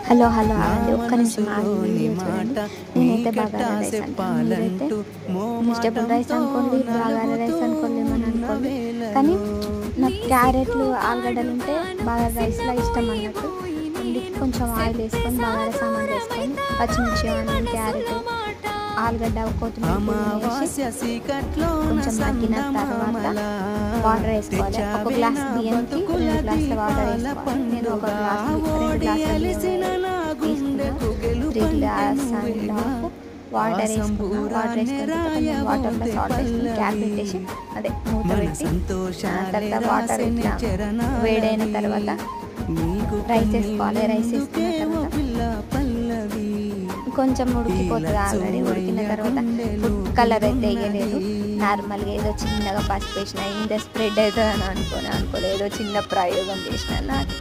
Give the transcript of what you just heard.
Hello hello ఆగండి, ఒక్క నిమిషం ఆగి వీడియో చూడండి. నేనైతే బగారా రైస్ అంటాను, మీరైతే వెజిటబుల్ రైస్ అనుకోండి, బగారా రైస్ అనుకోండి, ఏమని అనుకోండి. కానీ నాకు క్యారెట్లు ఆలుగడ్డలు ఉంటే బగారా రైస్లో ఇష్టం అన్నట్టు. అందుకే కొంచెం ఆయిల్ వేసుకొని బగారా సామాన్లు వేసుకొని పచ్చిమిర్చి, ఆనియన్, క్యారెట్, ఆలుగడ్డ, కొత్తిమీర వేసి కొంచెం మగ్గిన తర్వాత వాటర్ వేసుకోవాలి. ఒక గ్లాస్ బియ్యంకి 2 గ్లాసుల వాటర్ వేసుకోవాలి. నేను ఒక గ్లాస్ 2 గ్లాసుల తీసుకున్నా. 3 గ్లాస్ అండ్ హాఫ్ వాటర్ వేసుకున్నా. వాటర్ వేసుకున్న వాటర్లో సాల్ట్ వేసుకుని క్యాప్ పెట్టేసి అదే మూత పెట్టి తర్వాత వాటర్ ఇట్లా వేడైన తర్వాత రైస్ వేసుకోవాలి. రైస్ వేసుకున్న తర్వాత కొంచెం ఉడికిపోతుంది. ఆల్రెడీ ఉడికిన తర్వాత ఫుడ్ కలర్ అయితే వేయలేదు, నార్మల్గా ఏదో చిన్నగా పసుపు వేసిన ఇంత స్ప్రెడ్ అవుతుంది అని అనుకోలేదు. ఏదో చిన్న ప్రయోగం చేసిన. నాకు